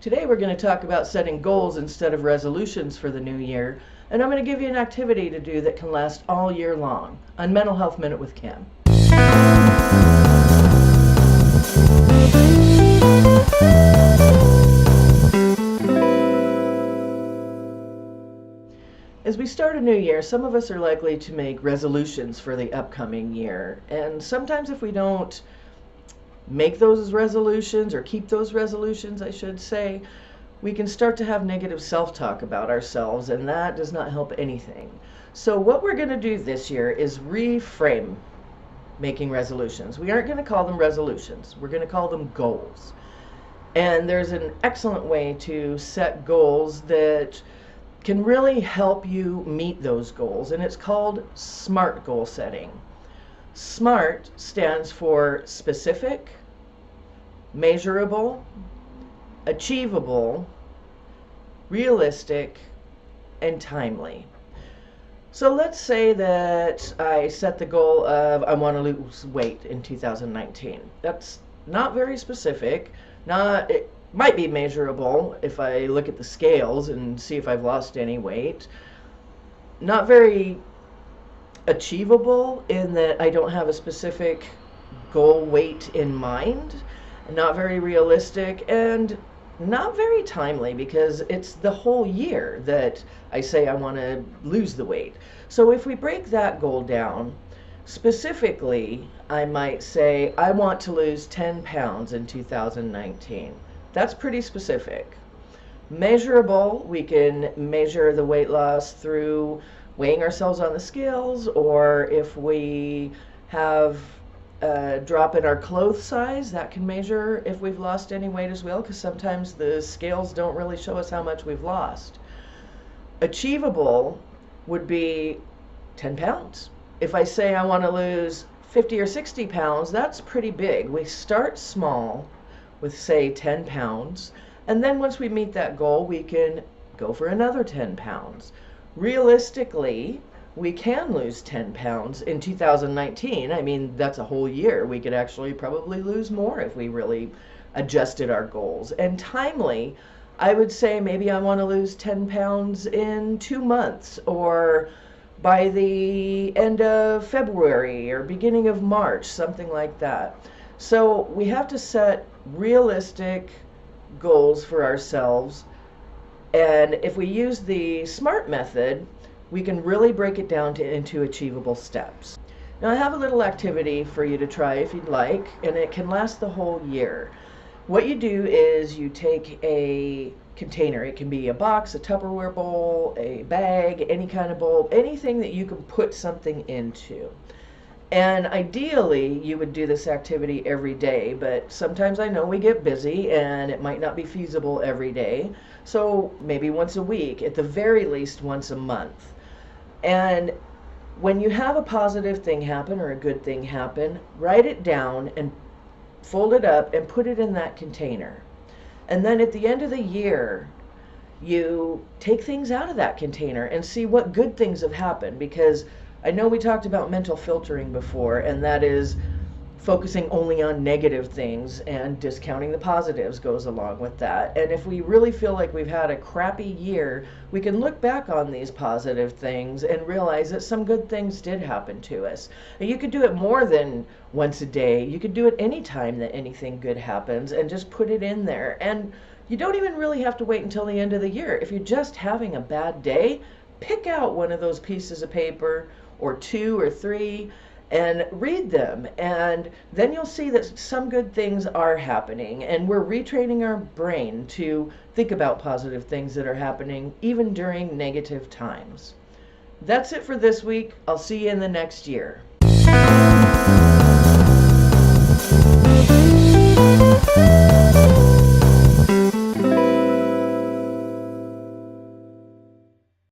Today we're going to talk about setting goals instead of resolutions for the new year, and I'm going to give you an activity to do that can last all year long on Mental Health Minute with Kim. As we start a new year, some of us are likely to make resolutions for the upcoming year, and sometimes if we don't make those resolutions, or keep those resolutions, I should say, we can start to have negative self-talk about ourselves, and that does not help anything. So what we're going to do this year is reframe making resolutions. We aren't going to call them resolutions. We're going to call them goals. And there's an excellent way to set goals that can really help you meet those goals, and it's called SMART goal setting. SMART stands for specific, measurable, achievable, realistic, and timely. So let's say that I set the goal of I want to lose weight in 2019. That's not very specific. It might be measurable if I look at the scales and see if I've lost any weight. Not very achievable in that I don't have a specific goal weight in mind. Not very realistic, and not very timely, because it's the whole year that I say I want to lose the weight. So if we break that goal down, specifically, I might say I want to lose 10 pounds in 2019. That's pretty specific. Measurable, we can measure the weight loss through weighing ourselves on the scales, or if we have a drop in our clothes size, that can measure if we've lost any weight as well, because sometimes the scales don't really show us how much we've lost. Achievable would be 10 pounds. If I say I want to lose 50 or 60 pounds, that's pretty big. We start small with, say, 10 pounds, and then once we meet that goal, we can go for another 10 pounds. Realistically, we can lose 10 pounds in 2019. I mean, that's a whole year. We could actually probably lose more if we really adjusted our goals. And timely, I would say maybe I want to lose 10 pounds in 2 months, or by the end of February or beginning of March, something like that. So we have to set realistic goals for ourselves. And if we use the SMART method, we can really break it down into achievable steps. Now I have a little activity for you to try if you'd like, and it can last the whole year. What you do is you take a container. It can be a box, a Tupperware bowl, a bag, any kind of bowl, anything that you can put something into. And ideally, you would do this activity every day, but sometimes I know we get busy and it might not be feasible every day. So maybe once a week, at the very least once a month. And when you have a positive thing happen or a good thing happen, write it down and fold it up and put it in that container. And then at the end of the year, you take things out of that container and see what good things have happened, because I know we talked about mental filtering before, and that is focusing only on negative things, and discounting the positives goes along with that. And if we really feel like we've had a crappy year, we can look back on these positive things and realize that some good things did happen to us. And you could do it more than once a day. You could do it any time that anything good happens, and just put it in there. And you don't even really have to wait until the end of the year. If you're just having a bad day, pick out one of those pieces of paper, or 2 or 3, and read them, and then you'll see that some good things are happening, and we're retraining our brain to think about positive things that are happening even during negative times. That's it for this week. I'll see you in the next year.